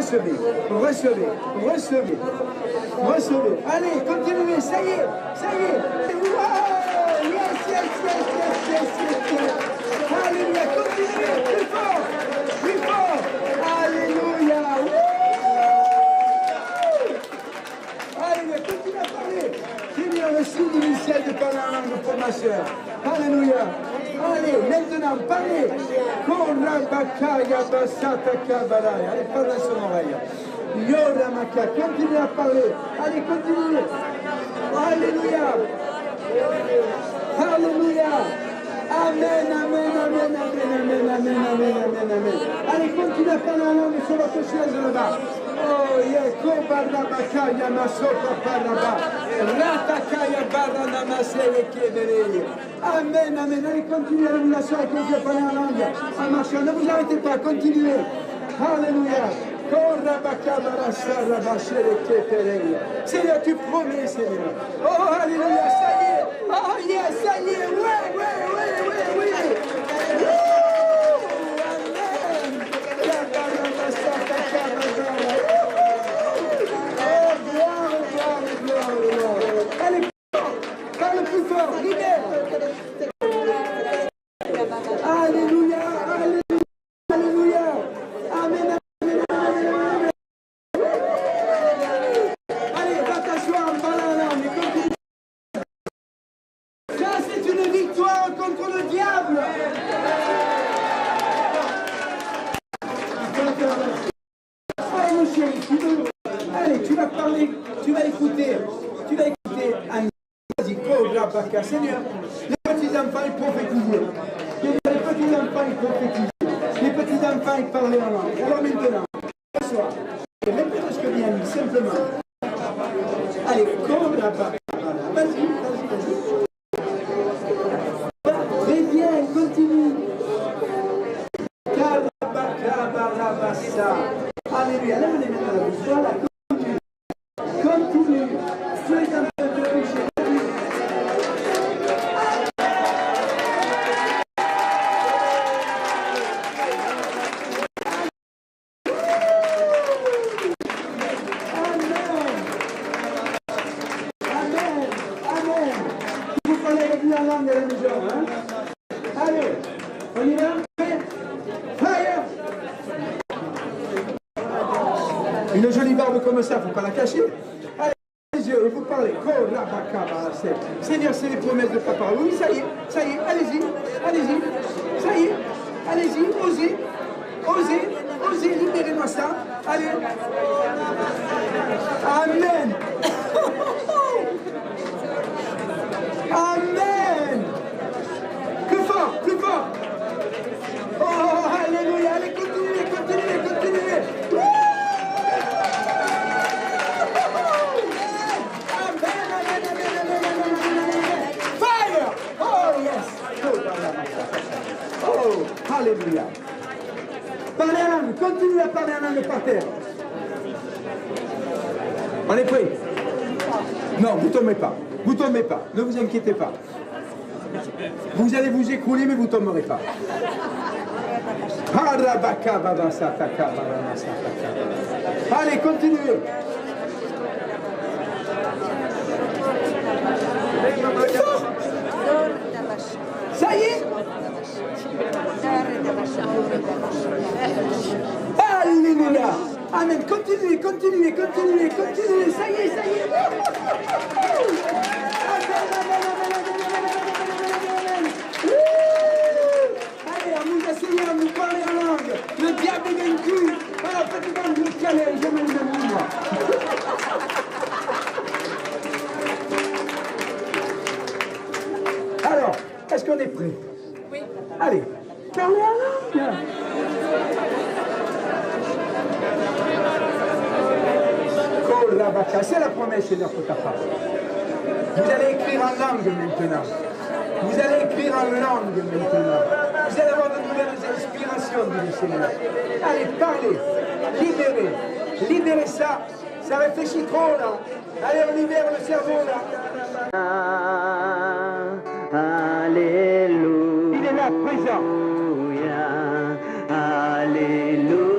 recevez, recevez, recevez, recevez. Allez, continuez, ça y est, ça y est. Wow! Yes, yes, yes, yes, yes, yes, yes. Alléluia, continuez, plus fort, plus fort. Alléluia. Alléluia, continuez à parler. Seigneur, le signe initial de parler en langue pour ma soeur. Alléluia. Allez, maintenant, parlez. Allez, parlez à son oreille. Yoramaka, continuez à parler. Allez, continuez. Alléluia. Alléluia. Amen, amen, amen, amen, amen, amen, amen, amen, amen. Allez, continuez à parler en langue sur votre chaise là-bas. Oh, Yekobarabaka, Yamasota Paraba. Ratakaya Baranamase Kebele. Amen, amen. Allez, continuez la relation avec Dieu, parlez en langue. En marchant, ne vous arrêtez pas, continuez. Alléluia. Seigneur, tu promets, Seigneur. Oh, alléluia, ça y est. Oh, yes, ça y est. Oui, oui, oui, oui, oui. Amen. Oh, gloire, gloire, gloire, gloire. Allez, parle plus fort, libère. Alléluia, alléluia, alléluia. Amen. Contre le diable. Allez mon chéri, allez, tu vas parler, tu vas écouter Annie. Vas-y, Seigneur, les petits enfants ils prophétisaient. Les petits enfants ils prophétisaient. Les petits enfants ils parlaient en langue. Alors maintenant, soir, répète ce que dit Annie, simplement. Allez, vas-y. Continue. Alléluia. Lève les mains dans la bouche. Voilà, continue. Tu es en train de pécher. Amen. Amen. Vous parlez avec la langue de la maison, hein? Allez, on y va? Fire! Une jolie barbe comme ça, il ne faut pas la cacher. Allez, les yeux, et vous parlez. Seigneur, c'est les promesses de papa. Oui, ça y est, allez-y, allez-y. Ça y est, allez-y, osez, libérez-moi ça. Allez. Amen. Amen. Plus fort. Oh, alléluia. Allez, continuez. Amen. Fire. Oh, yes. Oh, alléluia. Parlez en langue. Continuez à parler en langue par terre. On est prêts? Non, vous tombez pas. Ne vous inquiétez pas. Vous allez vous écrouler, mais vous ne tomberez pas. Allez, continuez. Ça y est. Alléluia. Amen. Continuez. Ça y est. Allez, on nous enseigne à nous parler en langue. Le diable est vaincu. Alors, faites-moi vous caler, je me le moi. Alors, est-ce qu'on est prêt? Oui. Allez, parlez en langue. C'est la promesse, Seigneur, pour ta part. Vous allez écrire en langue maintenant. Vous allez avoir de nouvelles inspirations, dit le Seigneur. Allez, parlez, libérez ça. Ça réfléchit trop, là. Allez, on libère le cerveau, là. Alléluia. Il est là, présent. Alléluia.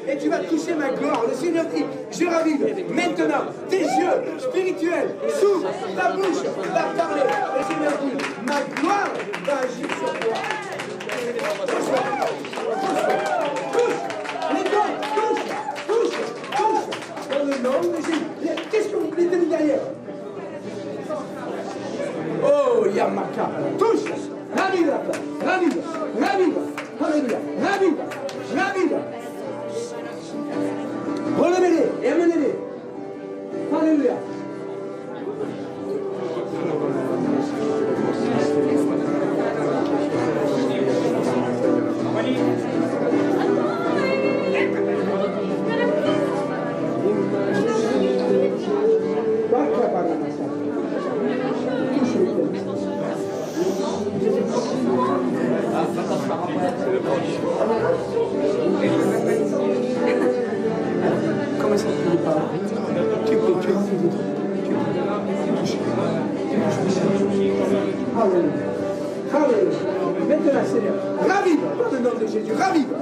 Et tu vas toucher ma gloire. Le Seigneur dit, je ravive. Maintenant, tes yeux spirituels s'ouvrent, ta bouche va parler. Le Seigneur dit, ma gloire va agir sur toi. Touche. Dans le nom de Jésus. Qu'est-ce que vous mettez derrière? Oh, Yamaka. Touche. Ravive la place. Ravive. Alléluia. Ravive. Relevez-les et amenez-les. Alléluia. Comment ça tu parles? Tu peux. Alléluia. Maintenant, Seigneur, ravive dans le nom de Jésus. Ravive.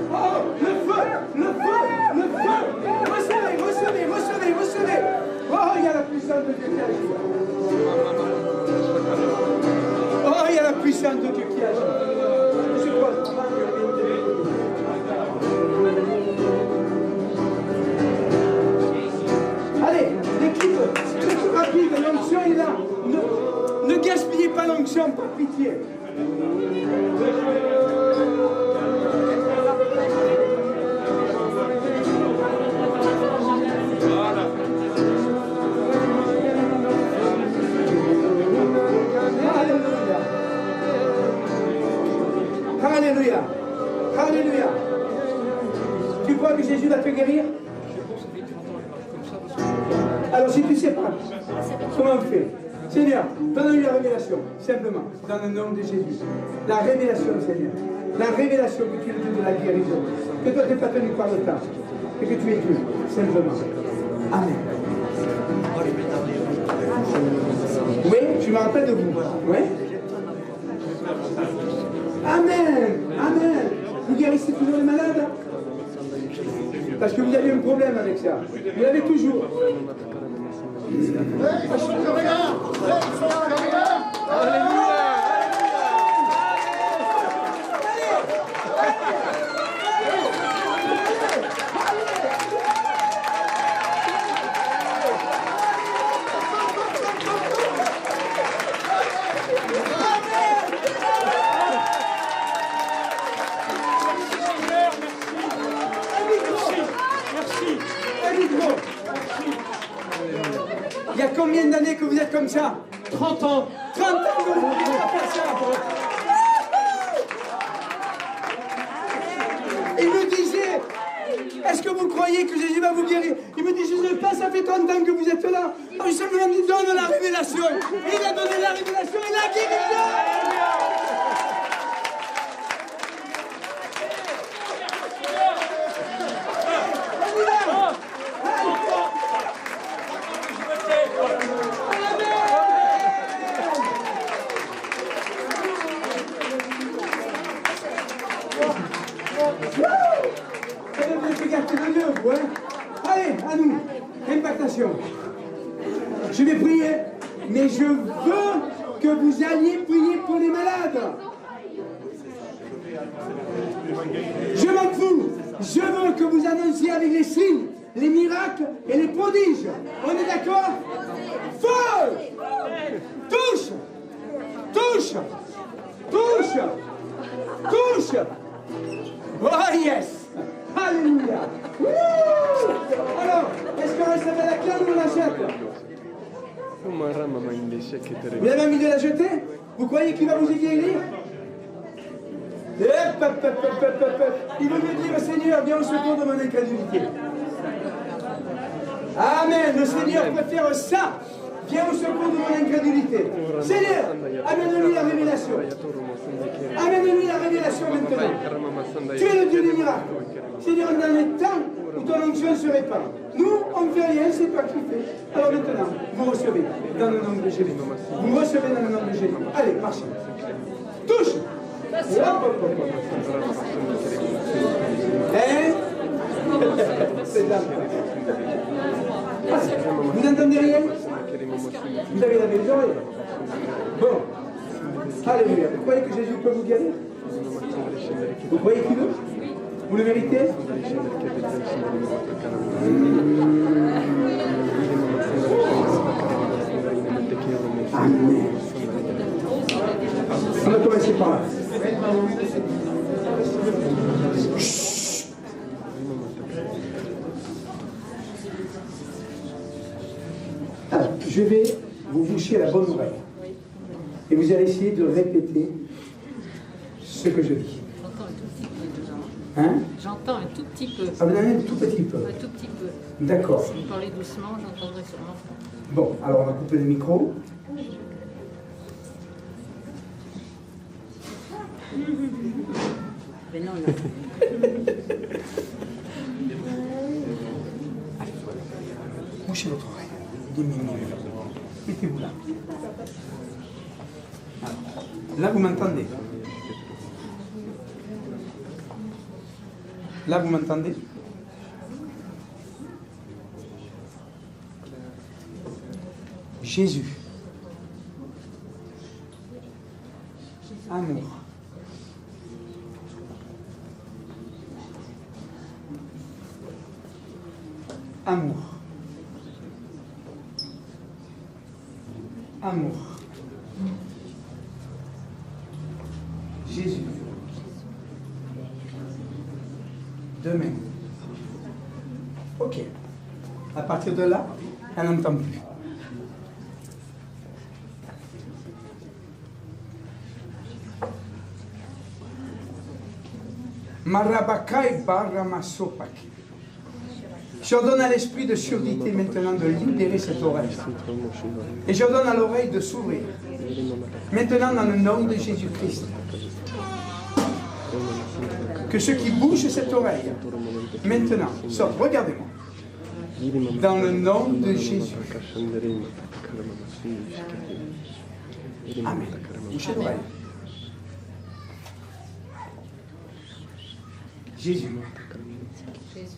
Oh, le feu. Recevez. Oh, il y a la puissance de Dieu qui agit. Oh, il y a la puissance de Dieu qui agit. Je crois. Allez, l'équipe, c'est rapide, l'onction est là. Ne gaspillez pas l'onction, par pitié. Alléluia. Tu crois que Jésus va te guérir? Alors si tu ne sais pas, comment on fait? Seigneur, donne-lui la révélation, simplement, dans le nom de Jésus. La révélation, Seigneur. La révélation que tu es le Dieu de la guérison. Que toi tu n'es pas tenu par le temps. Et que tu es Dieu, simplement. Amen. Oui, je me rappelle de vous. Oui. Amen. Amen. Vous guérissez toujours les malades? Parce que vous avez un problème avec ça. Vous l'avez toujours. Il y a combien d'années que vous êtes comme ça? 30 ans. 30 ans que vous ne pouvez pas faire ça. Il me disait, est-ce que vous croyez que Jésus va vous guérir? Il me dit, je ne sais pas, ça fait 30 ans que vous êtes là. Alors, je simplement dit, donne la révélation. Il a donné la révélation et la guérison. Allez, à nous, impactation. Je vais prier, mais je veux que vous alliez prier pour les malades. Je m'en fous. Je veux que vous annonciez avec les signes, les miracles et les prodiges. On est d'accord? Feu! Touche! Touche! Touche! Touche! Oh yes! Alléluia! Alors, est-ce qu'on reste avec la canne ou on la jette? Vous avez envie de la jeter? Vous croyez qu'il va vous y guérir? Il veut me dire, Seigneur, viens au secours de mon incrédulité. Amen. Le Seigneur peut faire ça. Viens au secours de mon incrédulité. Seigneur, amène-lui la révélation. Amène-lui la révélation maintenant. Tu es le Dieu des miracles. Seigneur, dans les temps où ton onction se répand. Nous, on ne fait rien, c'est toi qui fais. Alors maintenant, vous recevez dans le nom de Jésus. Vous recevez dans le nom de Jésus. Allez, marchez. Touche. Hein? C'est là. Vous n'entendez rien? Vous avez lavé les oreilles? Bon. Alléluia. Vous croyez que Jésus peut vous guérir? Vous croyez qu'il veut? Vous le méritez? Amen. On va commencer par là. Alors, je vais vous boucher la bonne oreille. Et vous allez essayer de répéter ce que je dis. Hein? J'entends un tout petit peu. Ah, vous en avez un tout petit peu? Un tout petit peu. D'accord. Si vous parlez doucement, j'entendrai sûrement. Bon, alors on va couper le micro. Mais non, non. Bouchez votre oreille. Diminuez. Mettez-vous là. Alors, là, vous m'entendez? Là, vous m'entendez? Jésus. Amour. Amour. Amour. Jésus. Demain. Ok. À partir de là, elle n'entend plus. Marabakai Baramasopaki. J'ordonne à l'esprit de surdité maintenant de libérer cette oreille. Et j'ordonne à l'oreille de s'ouvrir. Maintenant dans le nom de Jésus-Christ. Que ceux qui bougent cette oreille, maintenant, sortent. Regardez-moi. Dans le nom de Jésus. Amen. Bouchez l'oreille. Jésus. Jésus.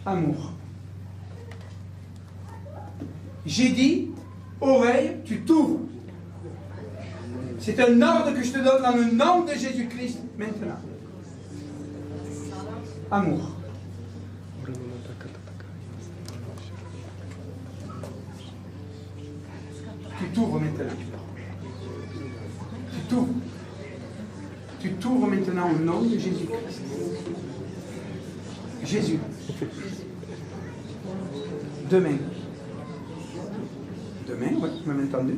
Amour. J'ai dit, oreille, tu t'ouvres. C'est un ordre que je te donne dans le nom de Jésus-Christ maintenant. Amour. Tu t'ouvres maintenant. Tu t'ouvres. Tu t'ouvres maintenant au nom de Jésus-Christ. Jésus. Demain. Demain, oui, vous m'avez entendu.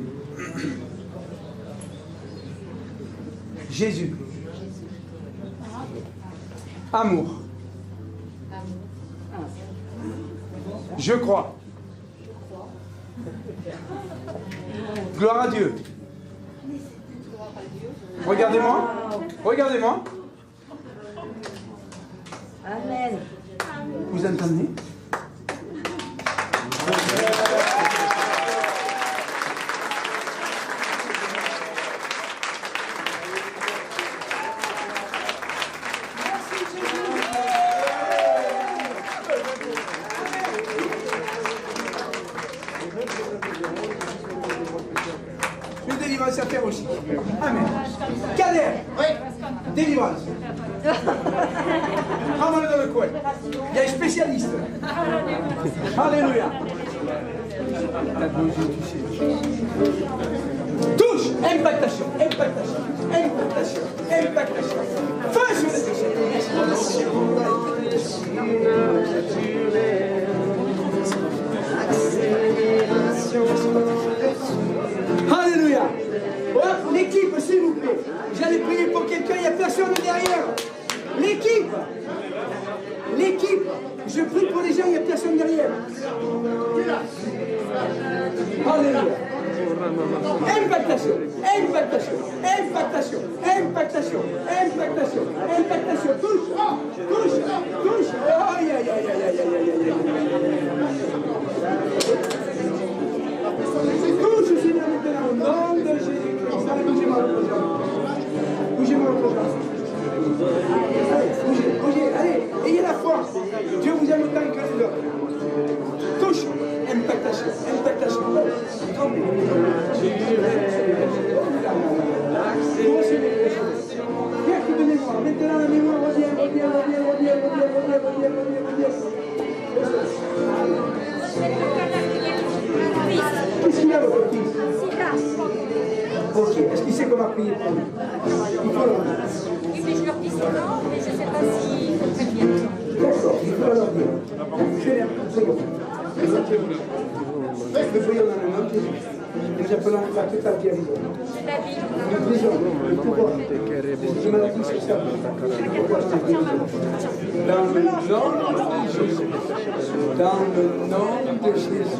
Jésus. Amour. Je crois. Gloire à Dieu. Regardez-moi. Regardez-moi. Amen. Vous entendez? Une délivrance à faire aussi. Amen. Kader. Délivrance. Prends-moi dans le coin. Il y a un spécialiste. Alléluia. Touche. Impactation. Impactation. Impactation. Impactation. Feu sur les touches. Alléluia. Oh, l'équipe, s'il vous plaît. J'allais prier pour quelqu'un, il n'y a personne derrière. L'équipe. L'équipe. Je prie pour les gens, il n'y a personne derrière. Alléluia. Impactation. Impactation. Impactation. Impactation. Impactation. Impactation. Touche. Touche. Touche. Aïe, aïe, aïe, aïe, aïe, aïe, aïe, aïe. Touche, Seigneur, maintenant, au nom de Jésus-Christ. Allez, bougez-moi le programme. Bougez-moi le programme. Allez, bougez, bougez, allez, ayez la foi. Dieu vous aime autant que les autres. Touche, impactation, impactation. Viens qui de mémoire, maintenant la mémoire revient. Qu'est-ce qu'il y a, votre fils? Ok, est-ce qu'il sait comment prier pour lui? Il faut le dire. Oui, mais je leur dis c'est non, mais je ne sais pas s'ils comprennent bien. D'accord, il faut leur dire. Je vais nous prions dans le nom de Jésus. Nous appelons la totale guérison. C'est la Bible. Nous brisons le pouvoir des maladies sur sa vie. Dans le nom de Jésus. Dans le nom de Jésus.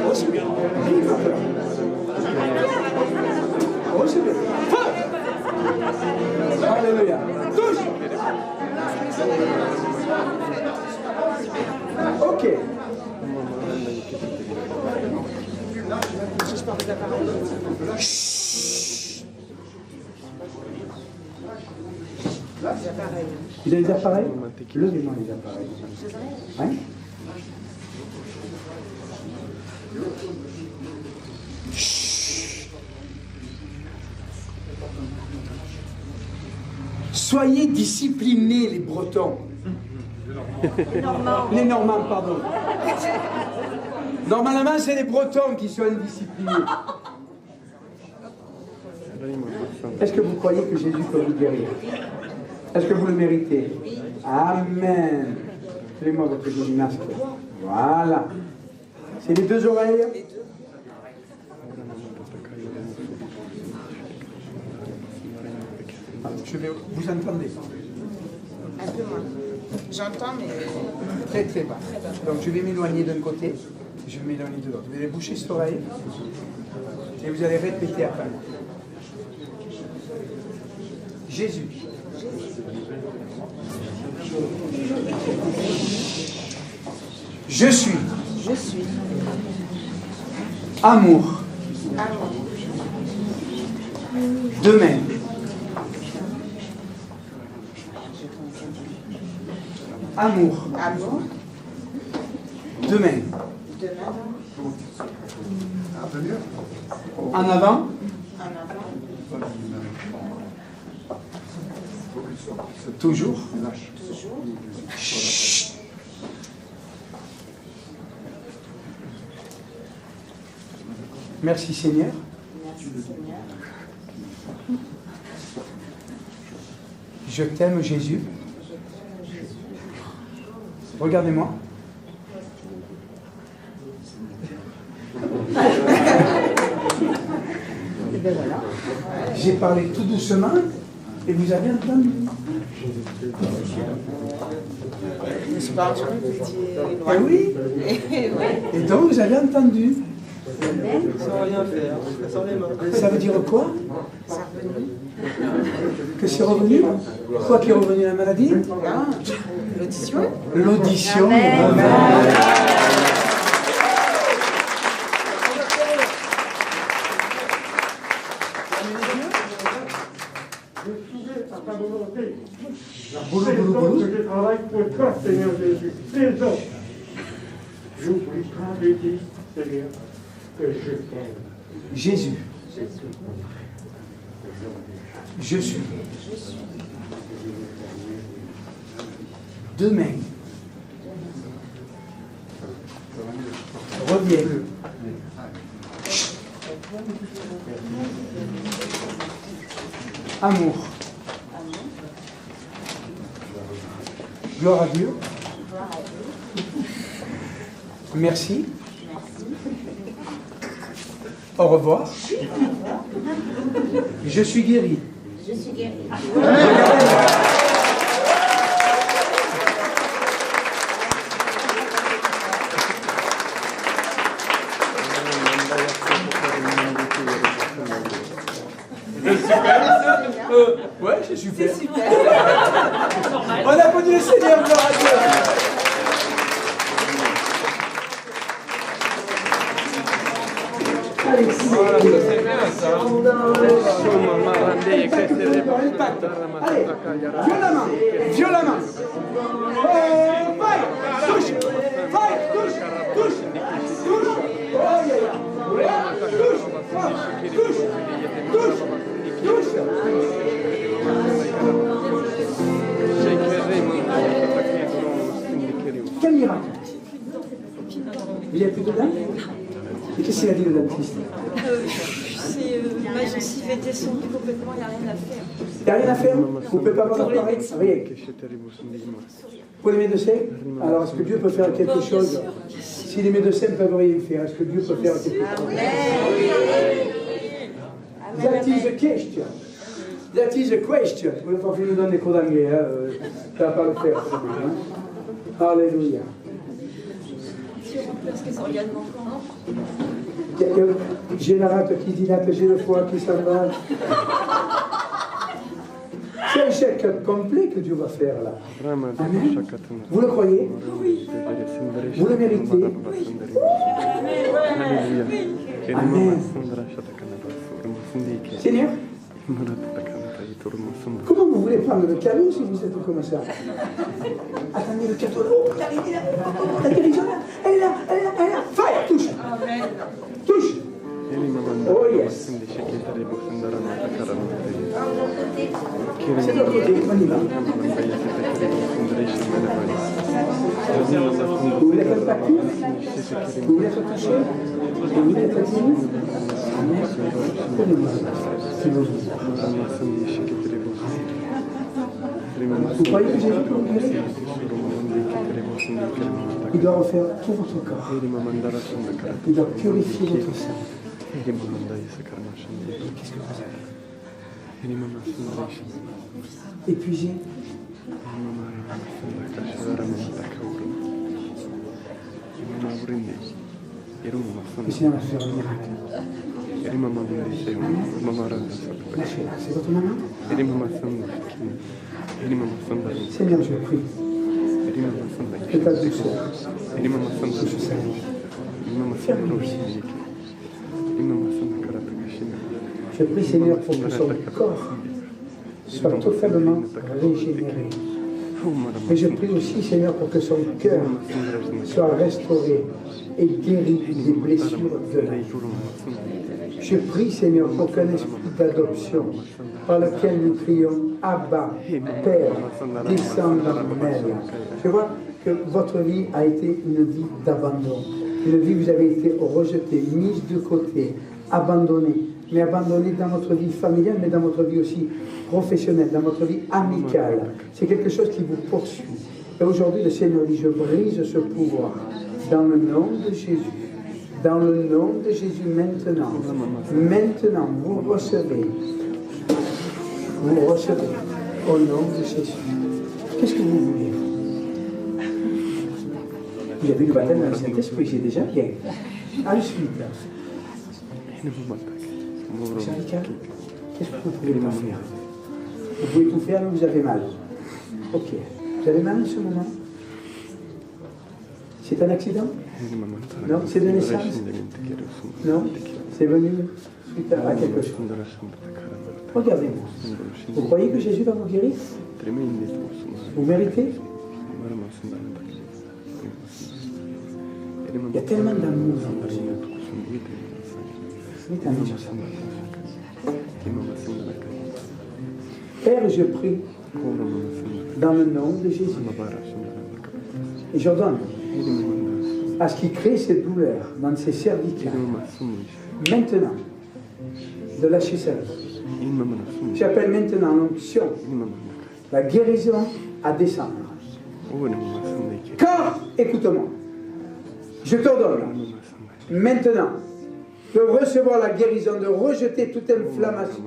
Oh, c'est bien. Oh, c'est bien. Alléluia. Touche. Ok. Chut. Vous avez des appareils? Levez-moi les appareils. Hein? Chut. Soyez disciplinés, les Bretons. Les Normands, pardon. Normalement, c'est les Bretons qui sont indisciplinés. Est-ce que vous croyez que Jésus peut vous guérir? Est-ce que vous le méritez? Amen. Fais-moi votre joli masque. Voilà. C'est les deux oreilles. Vous entendez? Un peu moins. J'entends, mais Très très bas. Donc je vais m'éloigner d'un côté, je vais m'éloigner de l'autre. Vous allez boucher cette oreille et vous allez répéter après moi. Jésus. Je suis. Je suis. Amour. Amour. Demain. Amour. Amour. Demain. Demain. En avant. En avant. Toujours. Toujours. Chut. Merci Seigneur. Merci Seigneur. Je t'aime Jésus. Regardez-moi. Et bien voilà. J'ai parlé tout doucement et vous avez entendu. Je parle sur le petit Eh oui. Et donc vous avez entendu. Sans rien faire, sans les mains. Ça veut dire quoi? C'est revenu. Que c'est revenu? Quoi qui est revenu, la maladie? Non. L'audition. L'audition. À ta volonté. Présente que je travaille pour toi, Seigneur Jésus. Présente. J'oublie pas de dire, Seigneur, que je t'aime. Jésus. Je suis. Demain. Reviens. Amour. Gloire à Dieu. Merci. Au revoir. Je suis guéri. Je suis guérie. Ouais, c'est super. On applaudit le Seigneur, gloire à Dieu. Allez, violemment, violemment. Oh, fight, touche, fight, touche, touche, touche. Oh, yeah, yeah. Touche, touche, touche, touche. Quel miracle. Il n'y a plus de dents? Et qu'est-ce qu'il a dit le dentiste? Ma gencive est descendue complètement, il n'y a rien à faire. Il n'y a rien à faire? Vous ne pouvez pas avoir d'appareil? Rien. Pour les médecins? Alors, est-ce que Dieu peut faire quelque chose? Si les médecins ne peuvent rien faire, est-ce que Dieu peut faire quelque chose? That is a question. That is a question. Vous ne pouvez pas nous donner des cours d'anglais, hein? Ça ne va pas le faire. Hein? Alléluia. Parce que ça regarde encore. J'ai la rate qui dilate, j'ai le foie qui s'en va. C'est un chèque complet que Dieu va faire là. Amen. Vous le croyez? Oui. Vous le méritez? Amen. Seigneur, comment vous voulez prendre le cadeau si vous êtes comme ça? Attendez, le cadeau là-haut, regardez là. La guérison là, elle est là, elle est là, elle est là. Fire, touche. Touche. Oh yes. C'est de l'autre côté, on y va. Vous voulez être impacté? Vous voulez être touché? Vous voulez être attiré? Amen. Vous croyez que Jésus peut vous guérir? Il doit refaire tout votre corps. Il doit purifier votre sang. Qu'est-ce que vous avez? Épuisé? Le Seigneur va faire un miracle. Lâchez-la, c'est votre maman? Seigneur, je prie. Que ta douceur. Je prie, Seigneur, pour que son corps soit totalement régénéré. Et je prie aussi, Seigneur, pour que son cœur soit restauré et guéri des blessures de l'âme. Je prie, Seigneur, pour qu'un esprit d'adoption par lequel nous crions Abba, Père, descend dans elle. Je vois que votre vie a été une vie d'abandon. Une vie où vous avez été rejeté, mise de côté, abandonné. Mais abandonné dans votre vie familiale, mais dans votre vie aussi professionnelle, dans votre vie amicale. C'est quelque chose qui vous poursuit. Et aujourd'hui, le Seigneur dit, je brise ce pouvoir dans le nom de Jésus. Dans le nom de Jésus maintenant. Maintenant, vous recevez. Vous recevez au nom de Jésus. Qu'est-ce que vous voulez? Vous avez le baptême dans le Saint-Esprit, c'est déjà bien. Ensuite, syndical, qu'est-ce que vous pouvez pas faire? Vous pouvez tout faire, mais vous avez mal. Ok. Vous avez mal en ce moment? C'est un accident? Non, c'est de naissance? Non, c'est venu suite à quelque chose. Regardez-vous. Vous croyez que Jésus va vous guérir? Vous méritez? Il y a tellement d'amour dans vous. Père, je prie dans le nom de Jésus. Et j'ordonne à ce qui crée ces douleurs dans ses cervicales, maintenant, de lâcher sa vie. J'appelle maintenant l'onction, la guérison à descendre. Corps, écoute-moi. Je t'ordonne maintenant de recevoir la guérison, de rejeter toute inflammation,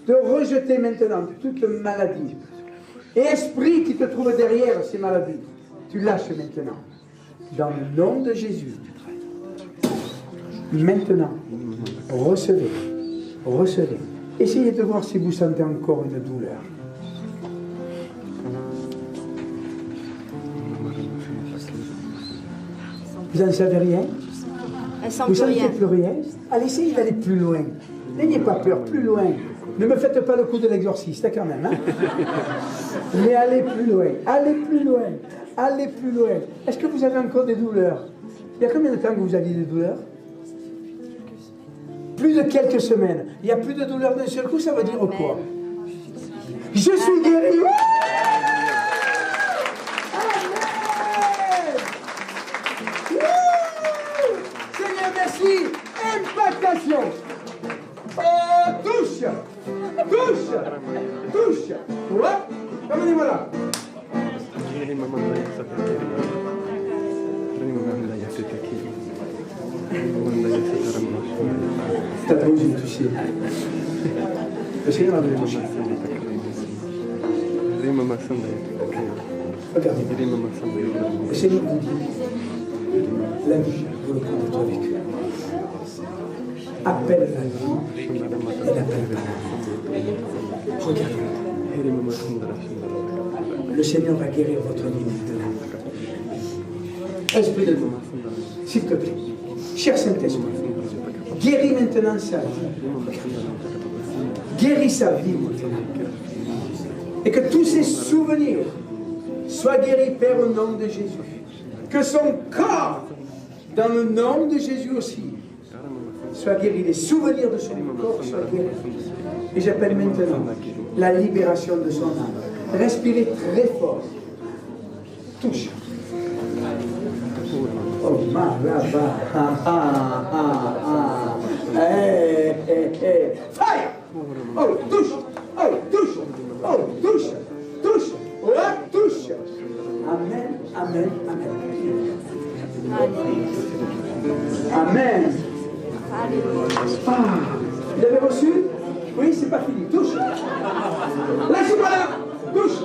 de rejeter maintenant toute maladie. Et esprit qui te trouve derrière ces maladies, tu lâches maintenant. Dans le nom de Jésus. Maintenant, recevez, recevez. Essayez de voir si vous sentez encore une douleur. Vous n'en savez rien? Vous ne sentez plus rien? Allez, essayez d'aller plus loin. N'ayez pas peur, plus loin. Ne me faites pas le coup de l'exorciste, quand même. Hein? Mais allez plus loin, allez plus loin, allez plus loin. Est-ce que vous avez encore des douleurs? Il y a combien de temps que vous aviez des douleurs? Plus de quelques semaines. Il n'y a plus de douleurs d'un seul coup, ça veut dire quoi? Je suis guéri. Seigneur, merci. Impactation. Touche. Touche. Touche. Ouais. Amenez-moi là. T'as pas osé me toucher. Le Seigneur m'a touché. Regardez. Le Seigneur vous dit, la vie, vous le prenez avec eux. Appelle la vie et n'appelle pas la vie. Regardez. Le Seigneur va guérir votre vie maintenant. Esprit de Dieu, s'il te plaît, cher Saint-Esprit, guéris maintenant sa vie. Guéris sa vie maintenant. Et que tous ses souvenirs soient guéris, Père, au nom de Jésus. Que son corps, dans le nom de Jésus aussi, soit guéri. Les souvenirs de son corps soient guéris. Et j'appelle maintenant la libération de son âme. Respirez très fort. Touche. Oh, là-bas. Hey, hey, hey. Fire! Oh, touche! Oh, touche! Oh, touche! Touche! Oh, touche! Amen, amen, amen. Amen. Ah, vous l'avez reçu? Oui, c'est pas fini. Touche! Lâchez-moi là! Touche!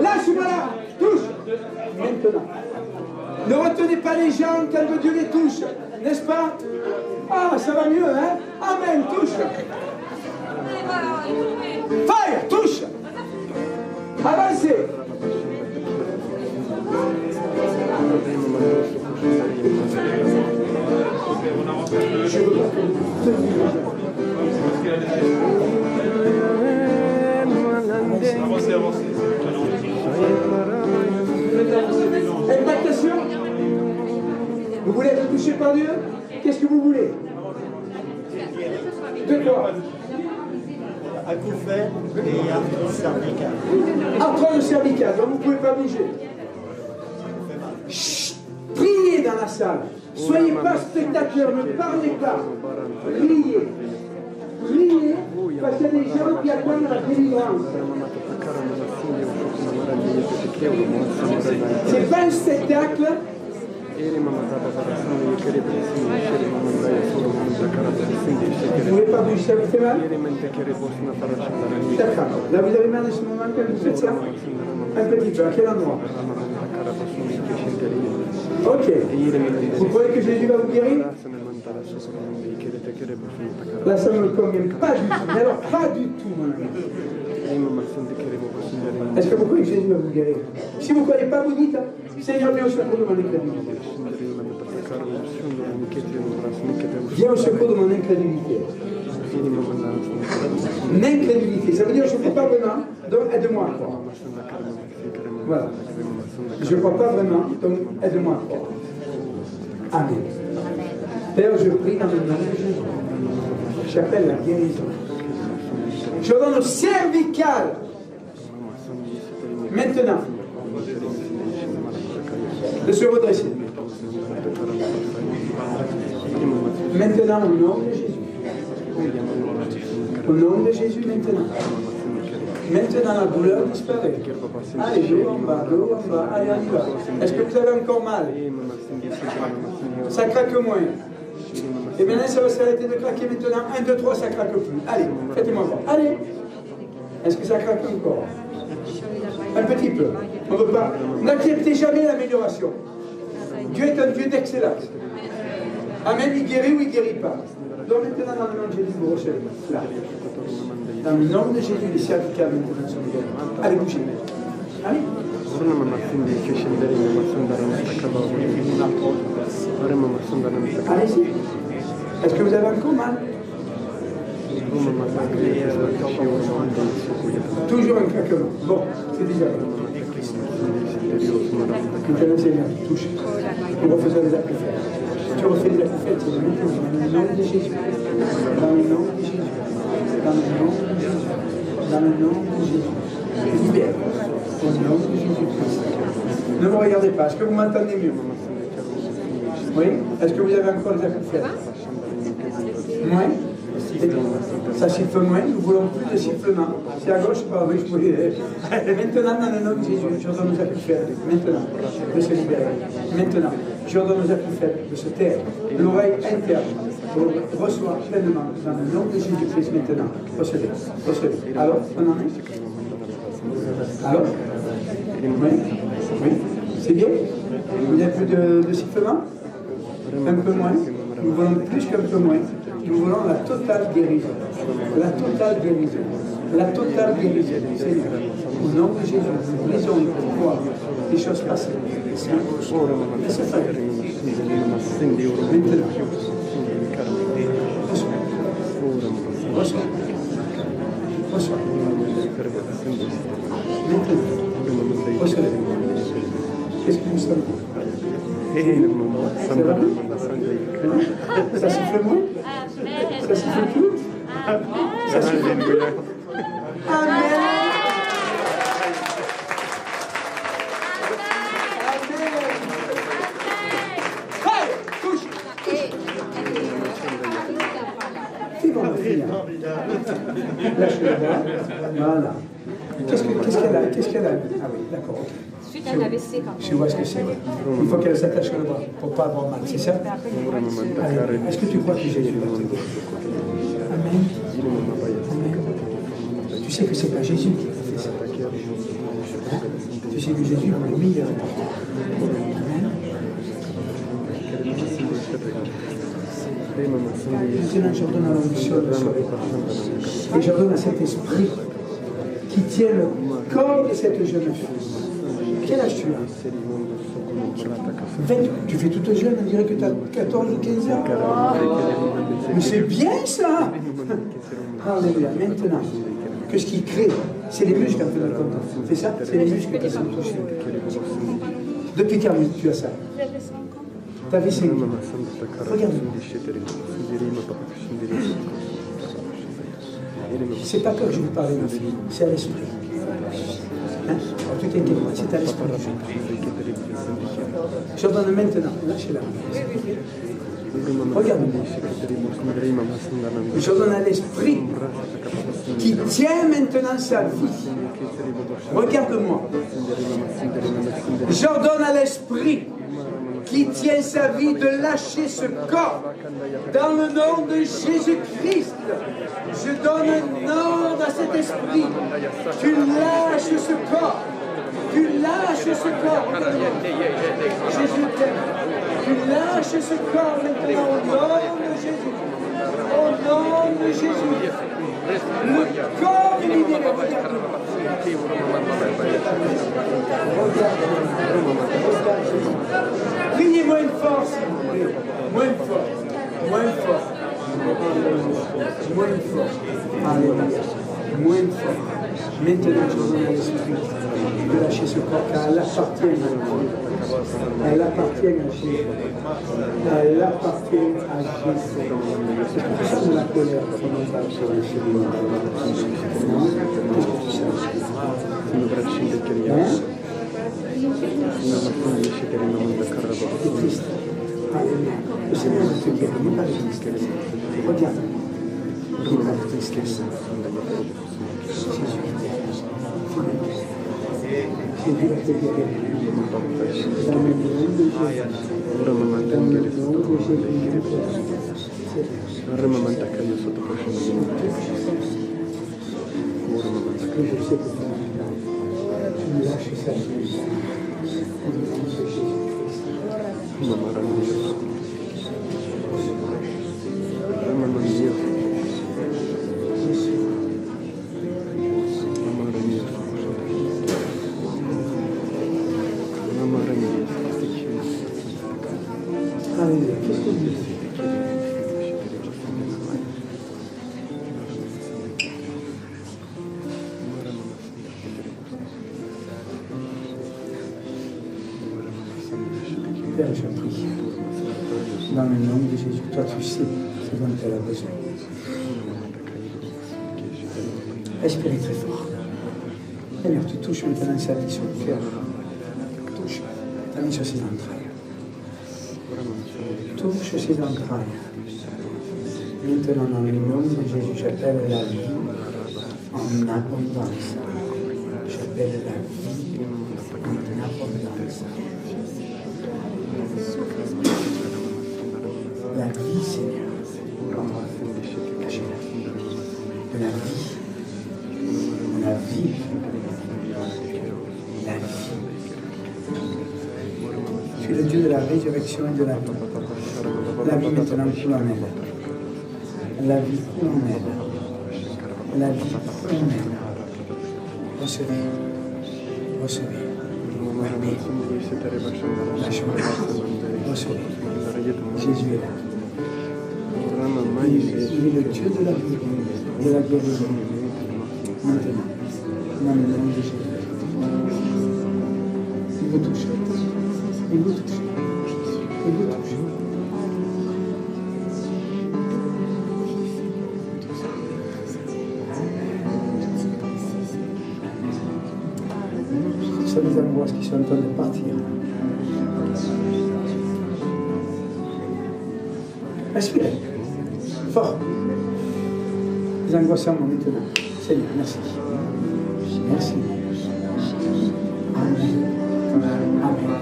Lâchez-moi là! Touche! Maintenant. Ne retenez pas les gens quand Dieu les touche, n'est-ce pas? Ah, ça va mieux, hein? Amen, touche! Fire, touche! Avancez! Avancez, avancez. Impactation. Vous voulez être touché par Dieu? Qu'est-ce que vous voulez? De quoi? Acouphènes et arthrose cervicale. Arthrose cervicale, donc vous ne pouvez pas bouger. Chut, priez dans la salle. Soyez pas spectateurs, ne parlez pas. Priez. Priez, parce qu'il y a des gens qui attendent la délivrance. C'est pas un spectacle. Vous ne pouvez pas bouger, ça vous fait mal? D'accord. Là, vous avez mal en ce moment que vous faites ça? Un petit peu. À quel endroit? Ok. Vous croyez que Jésus va vous guérir? Là, ça ne me convient pas du tout. Mais alors, pas du tout, mon ami. Est-ce que vous croyez que Jésus va vous guérir? Si vous ne croyez pas, vous dites, Seigneur, viens au secours de mon incrédulité. Viens au secours de mon incrédulité. L'incrédulité, ça veut dire je ne crois pas vraiment, donc aide-moi à croire. Voilà. Je ne crois pas vraiment, donc aide-moi à croire. Amen. Père, je prie dans le nom de Jésus. J'appelle la guérison. Je donne au cervical. Maintenant, de se redresser. Maintenant, au nom de Jésus. Au nom de Jésus, maintenant. Maintenant, la douleur disparaît. Allez, de haut en bas, de haut en bas. Allez, on y va. Est-ce que vous avez encore mal? Ça craque moins. Et maintenant, ça va s'arrêter de craquer maintenant. 1, 2, 3, ça craque plus. Allez, faites-moi voir. Allez. Est-ce que ça craque encore? Un petit peu. On ne veut pas. N'acceptez jamais l'amélioration. Dieu est un Dieu d'excellence. Amen, il guérit ou il ne guérit pas. Donc maintenant, dans le nom de Jésus, vous recevez. Là. Dans le nom de Jésus, les cervicales maintenant sont guéris. Allez, bougez. Allez. Allez-y. Est-ce que vous avez encore mal? Toujours un craquement. Bon, c'est déjà bon. Maintenant, c'est bien. Touche. On refait les applications. Tu refais les applications. Dans le nom de Jésus. Dans le nom de Jésus. Dans le nom de Jésus. Dans le nom de Jésus. Libère. Au nom de Jésus-Christ. Ne me regardez pas. Est-ce que vous m'entendez mieux? Oui? Est-ce que vous avez encore les applications? Moins? Ça siffle moins, nous voulons plus de sifflement. C'est à gauche, pas à gauche, vous voyez. Maintenant, dans le nom de Jésus, je ordonne aux applications. Maintenant, de se libérer. Maintenant, je ordonne aux applications de se taire. L'oreille interne reçoit pleinement, dans le nom de Jésus-Christ, maintenant. Recevez, recevez. Alors, on en est? Alors? Oui? Oui? C'est bien? Vous n'avez plus de sifflement? Un peu moins? Nous voulons plus qu'un peu moins. Nous voulons la totale guérison. La totale guérison. La totale guérison. Seigneur, au nom de Jésus, nous brisons le pouvoir des choses passées. Laissez faire. Maintenant. Reçois. Reçois. Reçois. Maintenant. Reçois. Qu'est-ce que nous sommes? Ça siffle moins? Ça siffle plus? Ça siffle plus? Amen! Hey! Touche! C'est bon, ma fille. Lâche-le là. Voilà. Qu'est-ce qu'elle a? Qu'est-ce qu'elle a? Ah oui, d'accord. Suite à un AVC quand même. Je vois ce que c'est. Il faut qu'elle s'attache le bras pour ne pas avoir mal, c'est ça? Allez, est-ce que tu crois que Jésus va te guérir? Amen. Amen. Tu sais que c'est pas Jésus qui a fait ça. Tu sais que Jésus est le meilleur. Amen. Maintenant, j'ordonne à l'onction de sauver. Et j'ordonne à cet esprit qui tient le corps de cette jeune fille, Quel âge tu as 20. Tu fais toute jeune, on dirait que tu as 14 ou 15 ans. Mais c'est bien ça. Alléluia. Maintenant, que ce qui crée, c'est les muscles en fin de compte. C'est ça? C'est les muscles qui sont touchés. Depuis quand tu as ça? J'avais 5 ans. Tu avais 5 ans. Regarde-moi. C'est pas que je vous parle, ma fille, c'est à l'esprit. Hein? Alors, tu t'inquiètes pas, c'est à l'esprit. Je donne maintenant, lâchez-la. Regarde-moi. Je donne à l'esprit qui tient maintenant sa vie. Regarde-moi. J'ordonne à l'esprit qui tient sa vie de lâcher ce corps dans le nom de Jésus-Christ. Je donne un ordre à cet esprit. Tu lâches ce corps. Tu lâches ce corps. Jésus t'aime. Tu lâches ce corps maintenant au nom de Jésus. Au nom de Jésus. Le corps est libéré. Priez moins fort, s'il vous plaît. Moins fort. Moins fort. Moins fort. Alléluia. Moins fort. Maintenant, je vous donne l'esprit de lâcher ce corps, car elle appartient à Dieu. Elle appartient à Jésus. Elle appartient à Jésus. C'est pour ça que la colère, c'est non pas sur les cheveux. Qu'est-ce que tu cherches? Hein? Tu es triste. Alléluia. Le Seigneur va te guérir. Il n'y a pas de tristesse. Regarde. Il n'y a pas de tristesse. Jésus va te guérir. Dans le nom de Jésus. Dans le nom de Jésus. Que je sais que tu me lâches sa vie. Au nom de Jésus-Christ. Alléluia. Qu'est-ce que vous dites? Père, je prie. Dans le nom de Jésus, toi tu sais ce dont elle a besoin. Respirez très fort. Seigneur, tu touches maintenant sa vie sur le cœur. Touche ta main sur ses entrailles. Touche ses entrailles. Maintenant, dans le nom de Jésus, j'appelle la vie en abondance. J'appelle la vie en abondance. La vie, Seigneur. De la vie. La vie. La vie. Tu es le Dieu de la résurrection et de la vie. La vie maintenant coule en elle. La vie coule en elle. La vie coule en elle. Recevez. Recevez. Amen. La joie. Recevez. Jésus est là. Il est le Dieu de la vie, de la guérison. Maintenant, dans le nom de Jésus. Il vous touche. Il vous touche. Il vous touche. Ce sont des angoisses qui sont en train de partir. Respirez. Fort. Les angoisses en moi maintenant. Seigneur, merci. Merci. Amen. Amen.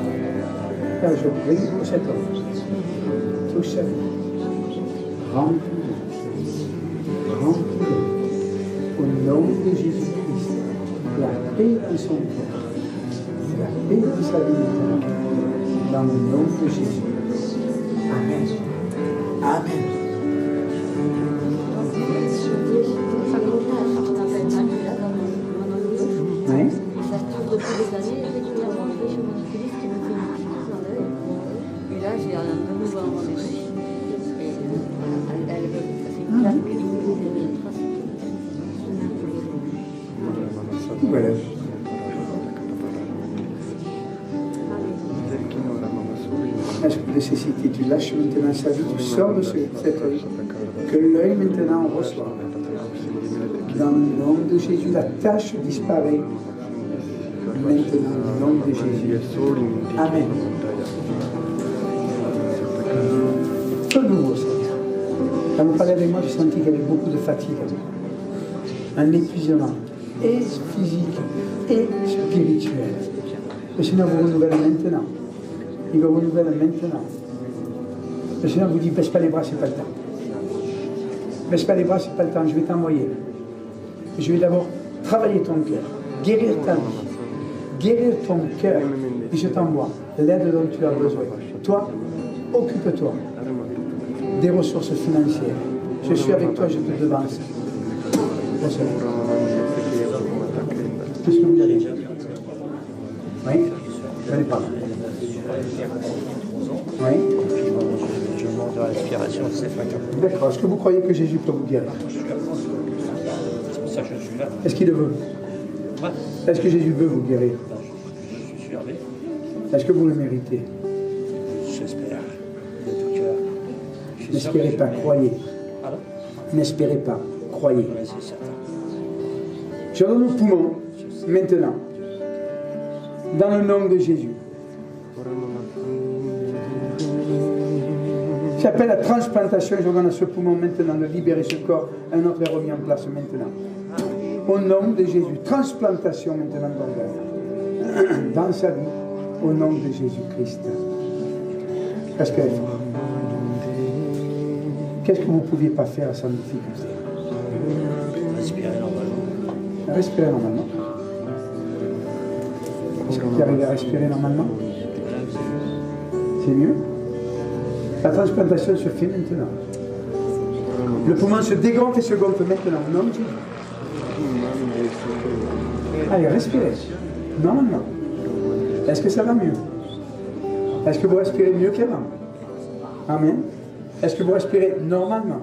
Père, je prie pour cet homme. Touche sa vie. Remplis-le. Remplis-le. Au nom de Jésus-Christ. La paix dans son cœur. La paix de sa vie maintenant. Dans le nom de Jésus. Amen. Amen. Oui. Ça tourne depuis des années régulièrement. chez mon oculiste qui me fait une piqûre dans l'œil. Et là, j'ai un nouveau rendez-vous. Et elle me fait une plaque, une trace. Voilà. Est-ce que nécessité, tu lâches maintenant sa vie, tu sors de cet œil, que l'œil maintenant reçoit. Dans le nom de Jésus, la tâche disparaît. Maintenant, dans le nom de Jésus. Amen. De nouveau, Seigneur. Quand vous parlez avec moi, j'ai senti qu'il y avait beaucoup de fatigue. Un épuisement, et physique, et spirituel. Le Seigneur vous renouvelle maintenant. Il vous renouvelle maintenant. Le Seigneur vous dit, baisse pas les bras, c'est pas le temps. Baisse pas les bras, c'est pas le temps, je vais t'envoyer. Je vais d'abord travailler ton cœur, guérir ta vie, guérir ton cœur, et je t'envoie l'aide dont tu as besoin. Toi, occupe-toi des ressources financières. Je suis avec toi, je te devance. Qu'est-ce que vous avez dit? Oui? Je n'ai pas. Oui? Je manque de respiration, c'est pas grave. D'accord. Est-ce que vous croyez que Jésus peut vous guérir? C'est pour ça que je suis là. Est-ce qu'il le veut? Ouais. Est-ce que Jésus veut vous guérir? Je suis servi. Est-ce que vous le méritez? J'espère. De tout cœur. N'espérez pas, croyez. Alors? N'espérez pas, croyez. Oui, c'est certain. Je donne le poumon, maintenant, dans le nom de Jésus. J'appelle la transplantation et je donne à ce poumon maintenant de libérer ce corps. Un autre est remis en place maintenant. Au nom de Jésus, transplantation maintenant d'organes. Dans sa vie, au nom de Jésus-Christ. Respirez fort. Qu'est-ce que vous ne pouviez pas faire sans difficulté? Respirer normalement. Respirez normalement. Est-ce que vous arrivez à respirer normalement? C'est mieux? La transplantation se fait maintenant. Le poumon se dégonfle et se gonfle maintenant. Non, Dieu. Allez, respirez. Normalement. Est-ce que ça va mieux? Est-ce que vous respirez mieux qu'avant? Amen. Est-ce que vous respirez normalement?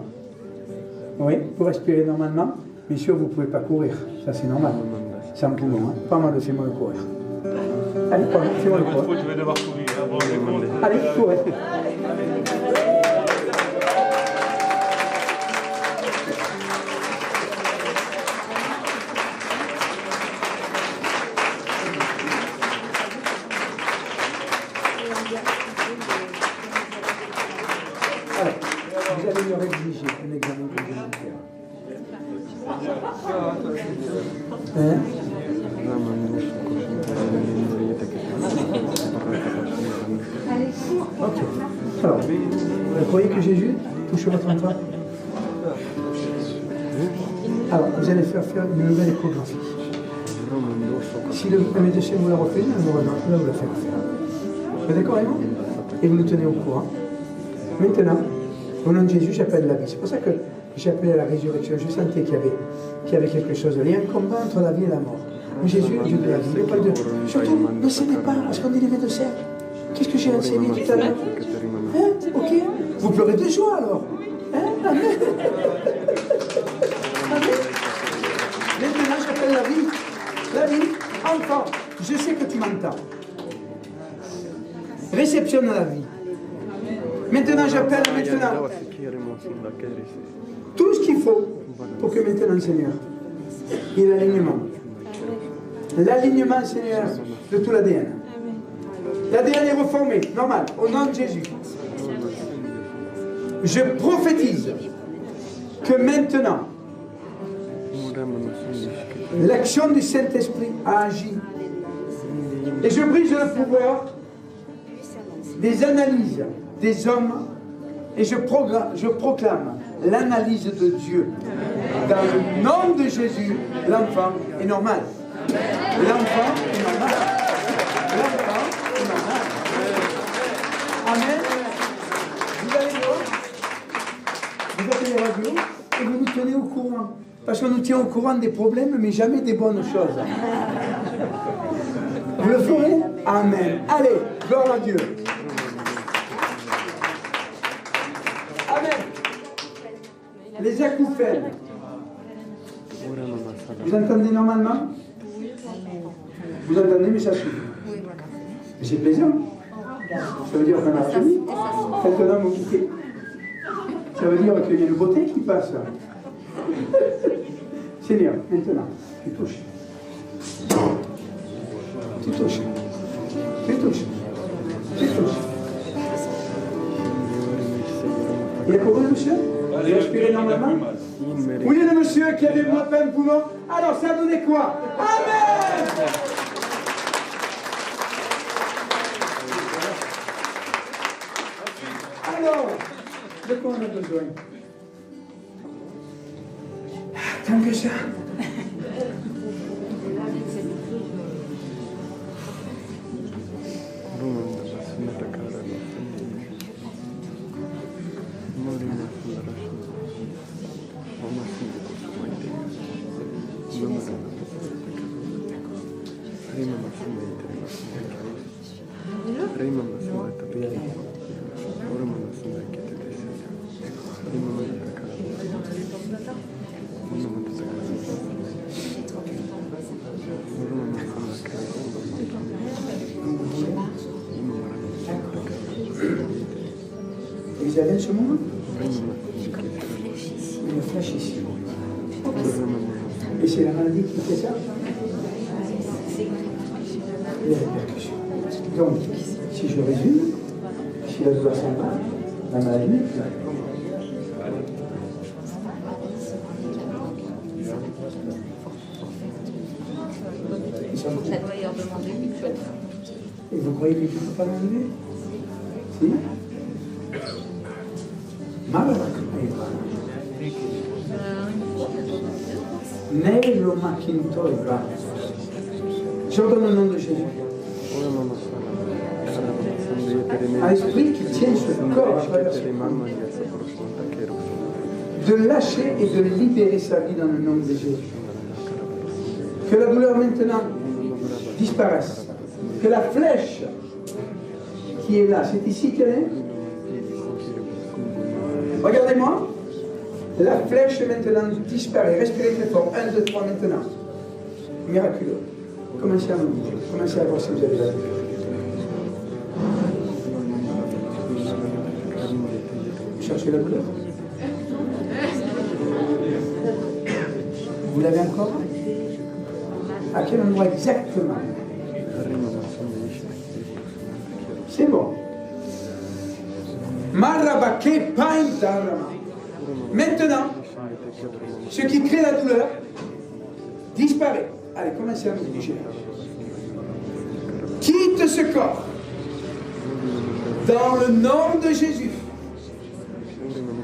Oui, vous respirez normalement. Bien sûr, vous ne pouvez pas courir. Ça, c'est normal. C'est un poumon. Hein? Pas mal de fais-moi le courir. Allez, fais-moi le courir. Je vais devoir courir. Allez, courez. Alors, vous allez leur exiger un examen complémentaire. Hein? Ok. Alors, vous croyez que Jésus touche votre enfant? Alors, vous allez faire une nouvelle échographie. Si le médecin vous la refait, vous la faites faire. Vous êtes d'accord avec moi? Et vous nous tenez au courant. Maintenant, au nom de Jésus, j'appelle la vie. C'est pour ça que j'appelle à la résurrection. Je sentais qu'il y avait quelque chose. Il y a un combat entre la vie et la mort. Mais Jésus est Dieu de la vie. Il n'y a pas de... Surtout, ne cédez pas, parce qu'on dit les médecins. Qu'est-ce que j'ai enseigné tout à l'heure? Hein? Ok? Vous pleurez de joie alors? Hein? Amen. Amen. Maintenant, j'appelle la vie. La vie, enfant, je sais que tu m'entends. Réceptionne la vie. Maintenant, j'appelle tout ce qu'il faut pour que maintenant, Seigneur, il y ait l'alignement. L'alignement, Seigneur, de tout l'ADN. L'ADN est reformé, normal, au nom de Jésus. Je prophétise que maintenant, l'action du Saint-Esprit a agi. Et je brise le pouvoir des analyses des hommes et je proclame l'analyse de Dieu. Dans le nom de Jésus, l'enfant est normal. L'enfant est normal. L'enfant est normal. Amen. Vous allez voir, vous avez les radios et vous nous tenez au courant. Parce qu'on nous tient au courant des problèmes, mais jamais des bonnes choses. Vous le ferez? Amen. Allez, gloire à Dieu. Amen. Les acouphènes. Vous entendez normalement? Vous entendez, mais ça suffit. Mais c'est plaisant. Ça veut dire qu'on a fini. Maintenant, vous quittez. Ça veut dire qu'il y a une beauté qui passe. Seigneur, maintenant, tu touches. Tu touches. Tu touches. Tu touches. Il a couru le monsieur? Il a respiré normalement? Oui, le monsieur qui avait moins peine poumon. Alors, ça a donné quoi? Amen! Alors, de quoi on a besoin? Tant que ça. Vous avez ce moment? Une flèche ici. Et c'est la maladie qui fait ça? Les répercussions. Donc, si je résume, si la douleur s'en va, la maladie n'est plus là. Ça doit y avoir demandé quelque chose. Et vous croyez que tu ne peux pas l'enlever? Si? Nello Macintoy. J'ordonne au nom de Jésus. À l'esprit qui tient ce corps à travers ce corps, de lâcher et de libérer sa vie dans le nom de Jésus. Que la douleur maintenant disparaisse. Que la flèche qui est là, c'est ici qu'elle est. Regardez-moi. La flèche maintenant disparaît. Respirez très fort. 1, 2, 3 maintenant. Miraculeux. Commencez à me bouger. Commencez à voir si vous avez la douleur. Vous cherchez la douleur? Vous l'avez encore? À quel endroit exactement? C'est bon. Marabake paintarama. Maintenant, ce qui crée la douleur disparaît. Allez, commencez à me bouger. Quitte ce corps. Dans le nom de Jésus.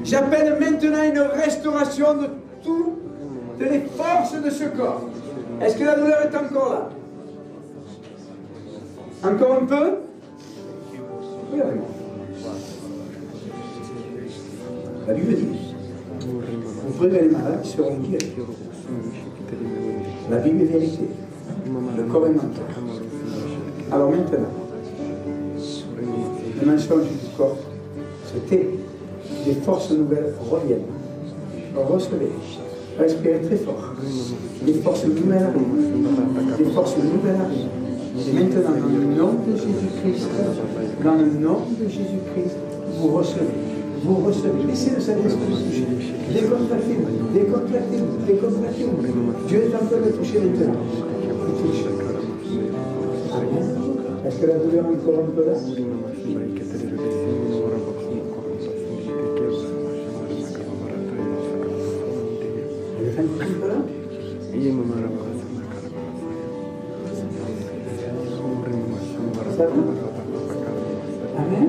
J'appelle maintenant une restauration de toutes les forces de ce corps. Est-ce que la douleur est encore là? Encore un peu? Regardez-moi. La Bible dit, vous prenez les malades qui seront guéris. La Bible est vérité. Le corps est menteur. Alors maintenant, le mensonge du corps se tait. Des forces nouvelles reviennent. Recevez. Respirez très fort. Des forces nouvelles arrivent. Des forces nouvelles arrivent. Et maintenant, dans le nom de Jésus-Christ, dans le nom de Jésus-Christ, vous recevez. Vous recevez. Laissez le Saint-Esprit vous toucher. Décontractez-vous. Décontractez-vous. Décontractez-vous. Dieu est en train de toucher maintenant. Vous touchez. Est-ce que la douleur est encore un peu là? Ça va? Amen.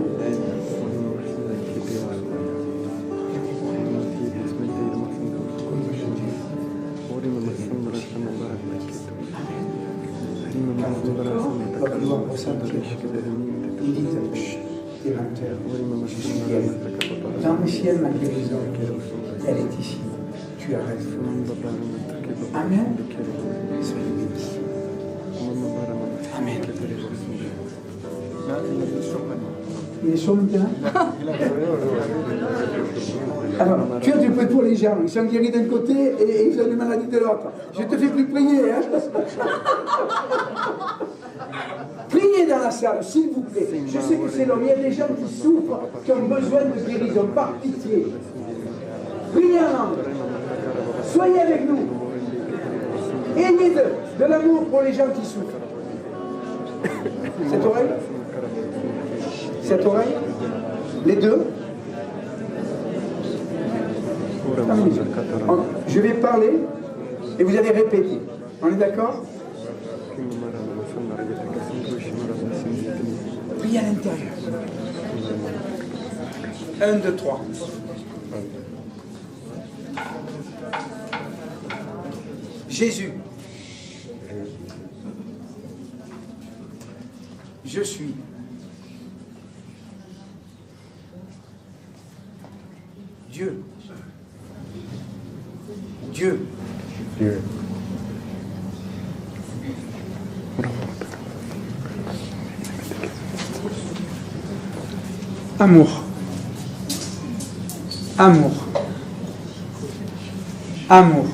Dans le ciel, ma guérison, elle est ici. Tu as raison. Amen. Soyez bénis. Amen. Il est chaud maintenant. Alors, tu pries pour les gens. Ils sont guéris d'un côté et ils ont des maladies de l'autre. Je te fais plus prier. Hein? Priez dans la salle, s'il vous plaît. Je sais que c'est long. Il y a des gens qui souffrent, qui ont besoin de guérison. Par pitié. Priez en langue. Soyez avec nous. Ayez de l'amour pour les gens qui souffrent. Cette oreille? Cette oreille? Les deux? Je vais parler et vous allez répéter. On est d'accord? Priez à l'intérieur. 1, 2, 3. Jésus, je suis Dieu. Dieu. Dieu. Amour. Amour. Amour.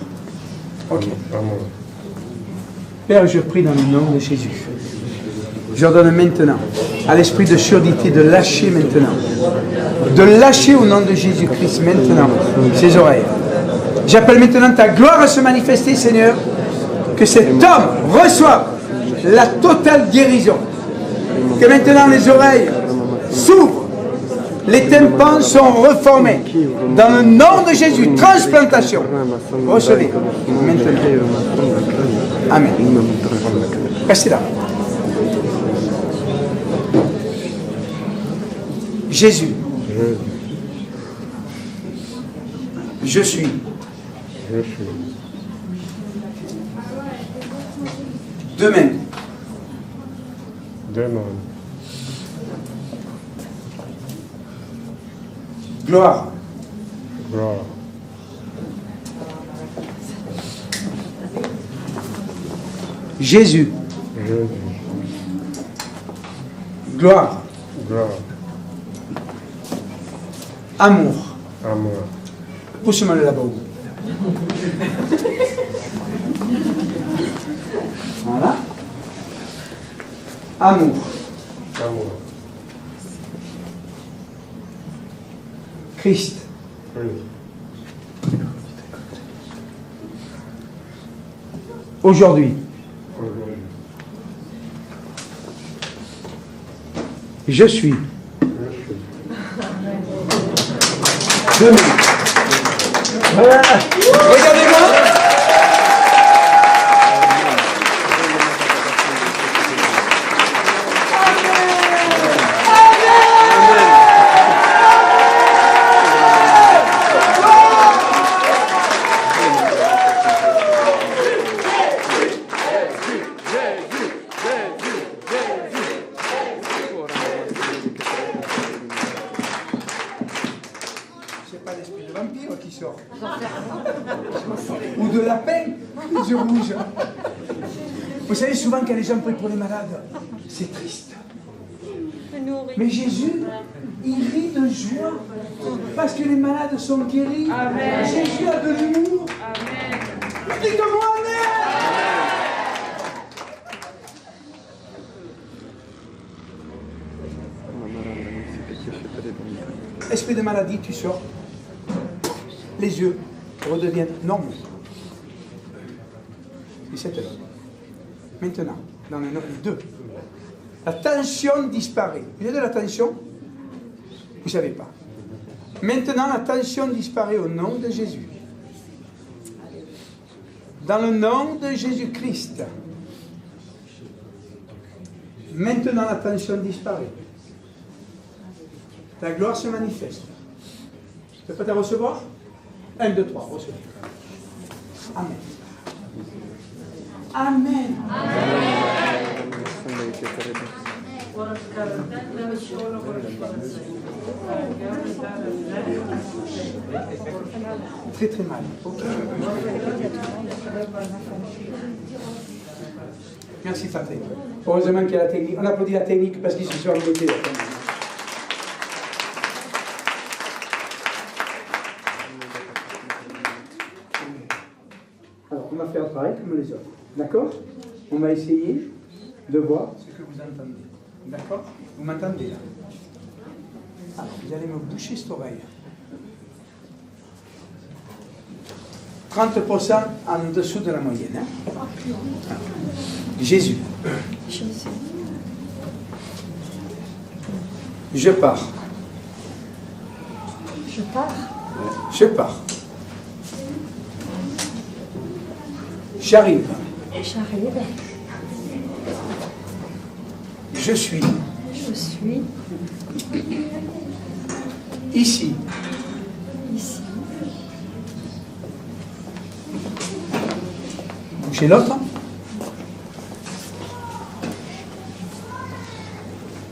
Ok. Amour. Père, je prie dans le nom de Jésus. J'ordonne maintenant à l'esprit de surdité de lâcher maintenant. De lâcher au nom de Jésus-Christ maintenant ses oreilles. J'appelle maintenant ta gloire à se manifester, Seigneur. Que cet homme reçoive la totale guérison. Que maintenant les oreilles s'ouvrent. Les tympans sont reformés. Dans le nom de Jésus, transplantation. Recevez maintenant. Amen. Restez là. Jésus. Je suis. Demain. Gloire. Jésus. Gloire. Amour. Pousse-moi le là-bas. Voilà. Amour. Christ. Aujourd'hui. Je suis. Demain. Regardez-moi. Ou de lapin, les yeux rouges. Vous savez, souvent quand les gens prient pour les malades, c'est triste. Mais Jésus, il rit de joie parce que les malades sont guéris. Amen. Jésus a de l'humour. Dites-moi Amen. Esprit de maladie, tu sors. Les yeux redeviennent normaux. 17 heures. Maintenant, dans le 2, la tension disparaît. Vous avez de la tension? Vous ne savez pas. Maintenant, la tension disparaît au nom de Jésus. Dans le nom de Jésus-Christ. Maintenant, la tension disparaît. La gloire se manifeste. Tu es prêt à recevoir? 1, 2, 3, recevez. Amen. Amen. Très très mal. Okay. Merci, Patrick. Heureusement qu'il y a la technique. On applaudit la technique parce qu'ils se sont embêtés. Alors, on va faire pareil comme les autres. D'accord? On va essayer de voir ce que vous entendez. D'accord? Vous m'entendez là? Alors, vous allez me boucher cette oreille. 30% en dessous de la moyenne. Hein? Jésus. Je pars. Je pars. Je pars. J'arrive. J'arrive. Je suis. Je suis Ici. ici. Bougez l'autre.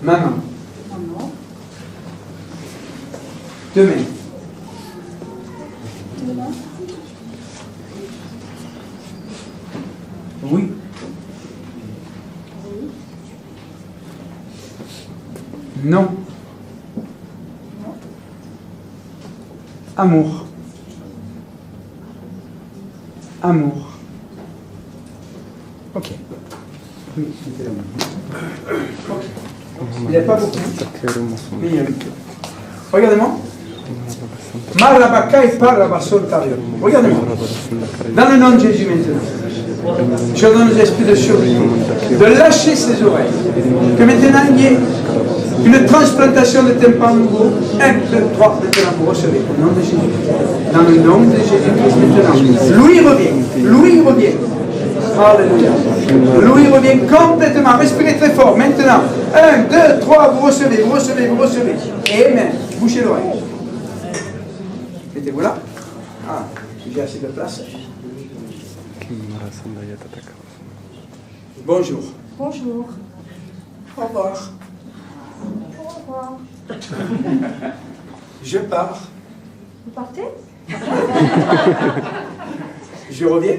Maman. Maman. Demain. Demain. Oui. Non. Amour. Amour. Ok. Oui, c'était la main. Ok. Il n'y a pas beaucoup. Mais il y a un peu. Regardez-moi. Marabaka et Parabasoltario. Regardez-moi. Dans le nom de Jésus maintenant, je donne aux esprits de survie de lâcher ses oreilles. Que maintenant il y ait une transplantation de tympan nouveau. 1, 2, 3, maintenant vous recevez. Au nom de Jésus. Dans le nom de Jésus-Christ maintenant. Louis revient. Louis revient. Alléluia. Louis revient complètement. Respirez très fort. Maintenant. 1, 2, 3, vous recevez, vous recevez, vous recevez. Amen. Bouchez l'oreille. Mettez-vous là. Ah, j'ai assez de place. Bonjour. Bonjour. Au revoir. Au revoir. Je pars. Vous partez? Je reviens.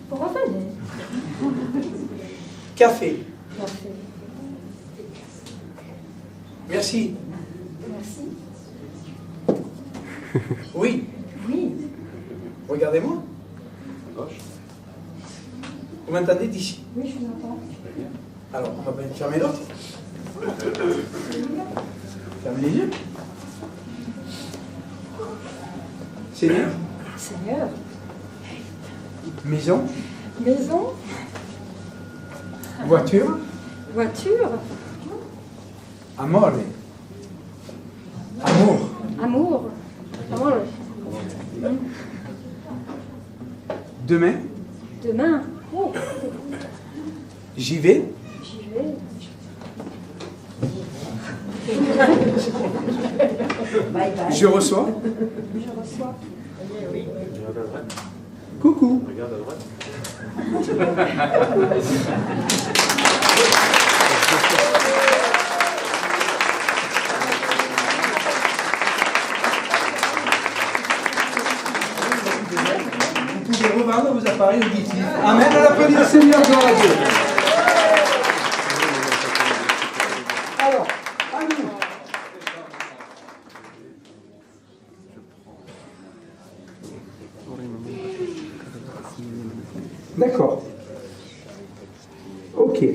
Vous revenez. Café. Parfait. Merci. Merci. Oui. Oui. Regardez-moi. Vous m'entendez d'ici? Oui, je vous entends. Alors, on va fermer l'autre. Fermez les yeux. Seigneur. Seigneur. Maison. Maison. Voiture. Voiture. Amore. Amour. Amour. Amour. Demain. Demain. Oh, J'y vais. j'y vais. Bye bye. Je reçois. Je reçois. Coucou. Vous pouvez revendre vos appareils auditifs. Amen. On applaudit le Seigneur, gloire à Dieu. Alors, à nous. D'accord. Ok.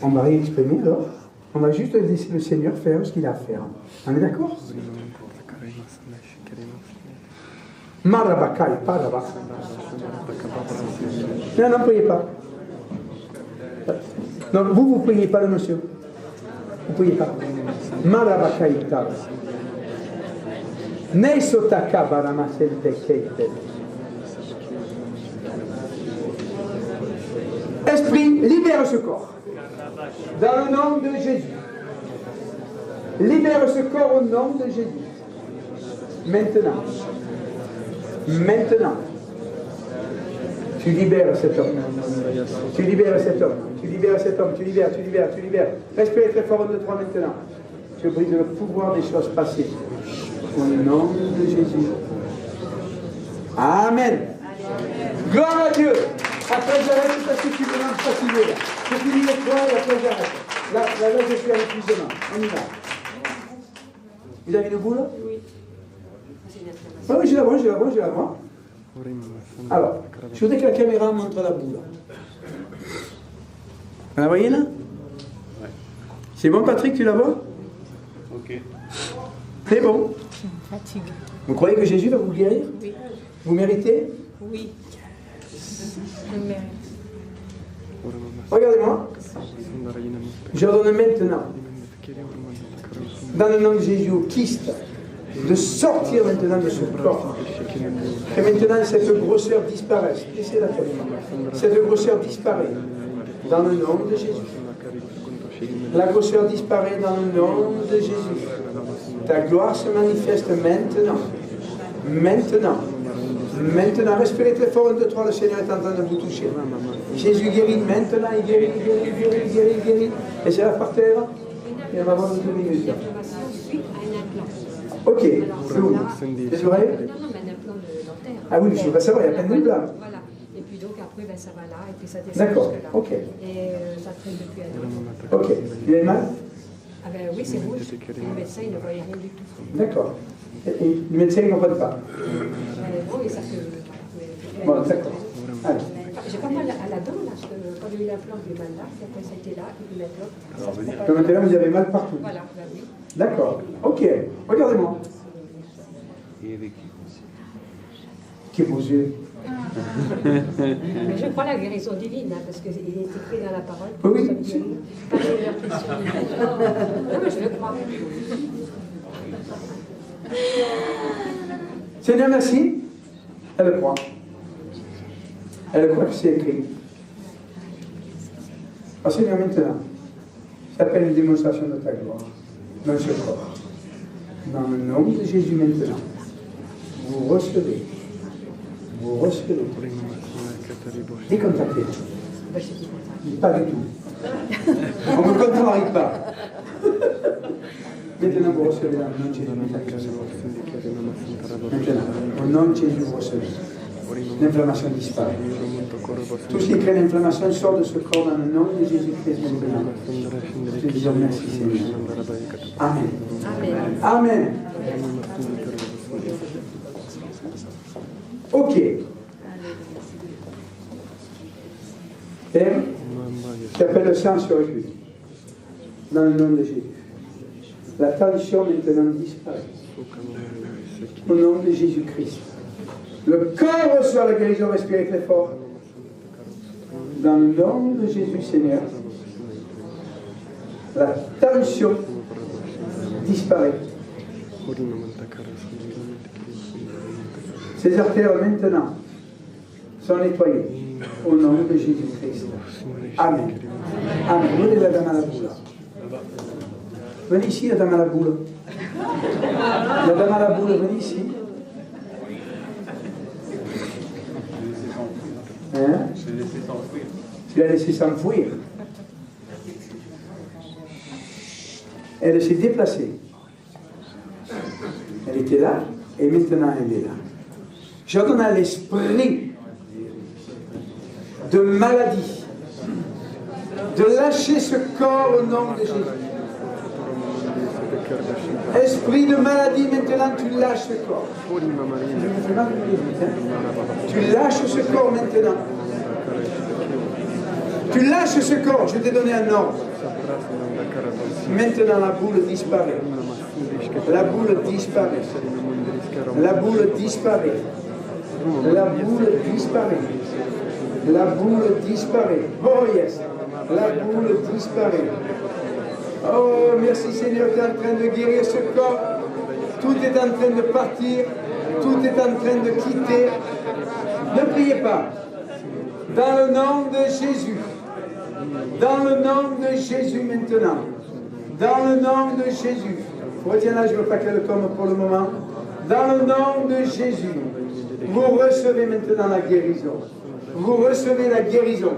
On va réexprimer alors. On va juste laisser le Seigneur faire ce qu'il a à faire. On est d'accord? Marabakai, paraba. Non, non, priez pas. Non, vous ne priez pas le monsieur. Vous ne priez pas. Marabakai, paraba. Neisotaka baramasente keite. Esprit, libère ce corps. Dans le nom de Jésus. Libère ce corps au nom de Jésus. Maintenant. Maintenant. Tu libères cet homme. Tu libères cet homme. Tu libères cet homme. Tu libères, tu libères, tu libères. Respirez très fort de toi maintenant. Je brise le pouvoir des choses passées. Au nom de Jésus. Amen. Gloire à Dieu. Après, j'arrête parce que tu me lances fatigué. Là. Je finis les 3 et après, j'arrête. Là, je suis à l'épuisement. On y va. Vous avez une boule? Oui. Ah oui, je la vois. Alors, je voudrais que la caméra montre la boule. Vous la voyez là? Ouais. C'est bon, Patrick, tu la vois? Ok. C'est bon. Fatigue. Vous croyez que Jésus va vous guérir? Oui. Vous méritez? Oui. Je le mérite. Regardez-moi. Je ordonne maintenant, dans le nom de Jésus, au kyste, de sortir maintenant de ce corps. Que maintenant cette grosseur disparaisse. Laissez la caméra. Cette grosseur disparaît dans le nom de Jésus. La grosseur disparaît dans le nom de Jésus. Ta gloire se manifeste maintenant. Maintenant, respirez très fort, 1, 2, 3, le Seigneur est en train de vous toucher. Jésus guérit maintenant, il guérit. Et c'est là par terre. Et on va voir dans 2 minutes. Ok, c'est où? Les oreilles? Non, mais un implant dentaire. Ah oui, je veux pas savoir, il y a plein de plats. Voilà. Et puis donc après, ben, ça va là, et puis ça descend D'accord, jusque là. ok. Et ça traîne depuis un an. Ok, il a mal? Ah ben oui, c'est rouge. Et le médecin, il ne voyait rien du tout. D'accord. Et le médecin ne comprend pas? Bon, et ça se... Bon, d'accord. Allez. J'ai pas mal à la dent, là, parce que quand j'ai eu l'implant, j'ai eu mal là, puis après ça a été là, et puis maintenant, ça se prend pas. Donc maintenant, vous avez mal partout? Voilà, ben oui. D'accord, ok. Regardez-moi. Qui est vos yeux? Mais je crois la guérison divine, hein, parce qu'il est écrit dans la parole. Oui. Pas de leur question. Non, mais je le crois. Seigneur, merci. Elle croit. Elle croit que c'est écrit. Oh Seigneur, maintenant, ça s'appelle une démonstration de ta gloire dans ce corps. Dans le nom de Jésus maintenant, vous recevez. Décontactez. Pas du tout. On ne me contrarie pas. Maintenant, vous recevez dans le nom de Jésus. Maintenant, au nom de Jésus, vous recevez. L'inflammation disparaît. Tout ce qui crée l'inflammation sort de ce corps dans le nom de Jésus-Christ maintenant. Je te dis merci, Seigneur. Amen. Amen. Ok. Père, j'appelle le sang sur lui. Dans le nom de Jésus. La tension maintenant disparaît. Au nom de Jésus-Christ. Le corps reçoit la guérison, respirez très fort. Dans le nom de Jésus, Seigneur. La tension disparaît. Ces artères maintenant sont nettoyées. Au nom de Jésus-Christ. Amen. Amen. Venez la dame à la boule. Venez ici, la dame à la boule. La dame à la boule, venez ici. Hein? Tu l'as laissé s'enfouir. Elle s'est déplacée. Elle était là, et maintenant elle est là. J'ordonne à l'esprit de maladie de lâcher ce corps au nom de Jésus. Esprit de maladie, maintenant tu lâches ce corps. Tu lâches ce corps maintenant. Tu lâches ce corps, je t'ai donné un ordre. Maintenant la boule disparaît. La boule disparaît. La boule disparaît. La boule disparaît. La boule disparaît. Oh yes. La boule disparaît. Oh, merci Seigneur, tu es en train de guérir ce corps. Tout est en train de partir. Tout est en train de quitter. Ne priez pas. Dans le nom de Jésus. Dans le nom de Jésus maintenant. Dans le nom de Jésus. Retiens-la, je ne veux pas qu'elle tombe pour le moment. Dans le nom de Jésus. Vous recevez maintenant la guérison. Vous recevez la guérison.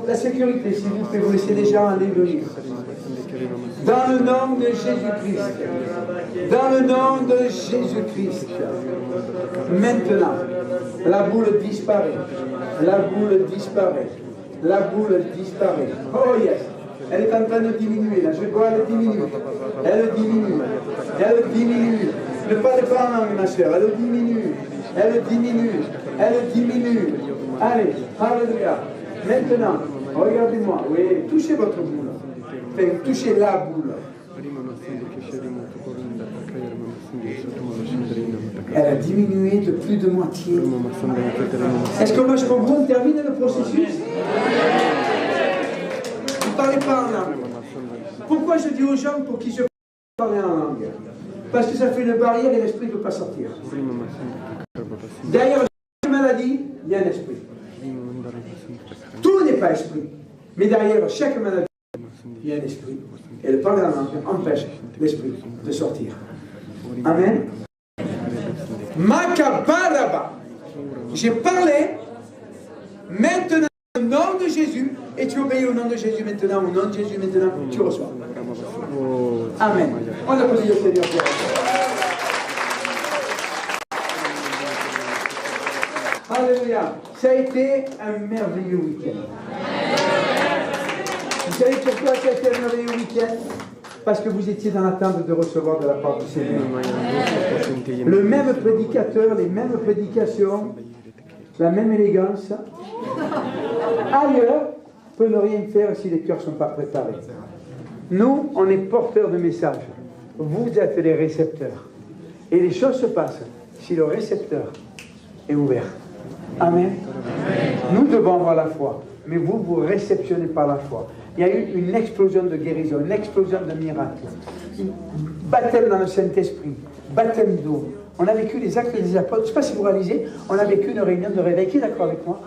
La sécurité, s'il vous plaît, vous laissez les gens aller venir. Dans le nom de Jésus-Christ. Dans le nom de Jésus-Christ. Maintenant, la boule disparaît. La boule disparaît. La boule disparaît. Oh yes. Elle est en train de diminuer. Là, je vois, elle diminue. Elle diminue. Elle diminue. Ne parlez pas en langue, ma soeur. Elle diminue. Elle diminue. Elle diminue. Allez, alléluia. Maintenant, regardez-moi. Oui, touchez votre boule. Enfin, touchez la boule. Elle a diminué de plus de moitié. Est-ce que moi, je peux vous terminer le processus? Vous ne parlez pas en langue. Pourquoi je dis aux gens pour qu'ils se parlent en langue? Parce que ça fait une barrière et l'esprit ne peut pas sortir. Derrière chaque maladie, il y a un esprit. Tout n'est pas esprit. Mais derrière chaque maladie, il y a un esprit. Et le parler en langue empêche l'esprit de sortir. Amen. Makabaraba. J'ai parlé maintenant au nom de Jésus et tu obéis au nom de Jésus maintenant, au nom de Jésus maintenant, tu reçois. Amen. On applaudit le Seigneur pour ça. Alléluia. Ça a été un merveilleux week-end. Vous savez pourquoi ça a été un merveilleux week-end? Parce que vous étiez dans l'attente de recevoir de la part du Seigneur. Le même prédicateur, les mêmes prédications, la même élégance. Ailleurs, peut ne rien faire si les cœurs ne sont pas préparés. Nous, on est porteurs de messages. Vous êtes les récepteurs. Et les choses se passent si le récepteur est ouvert. Amen. Nous devons avoir la foi. Mais vous, vous réceptionnez par la foi. Il y a eu une explosion de guérison, une explosion de miracles. Baptême dans le Saint-Esprit, baptême d'eau. On a vécu les actes des apôtres. Je ne sais pas si vous réalisez, on a vécu une réunion de réveil. Qui est d'accord avec moi?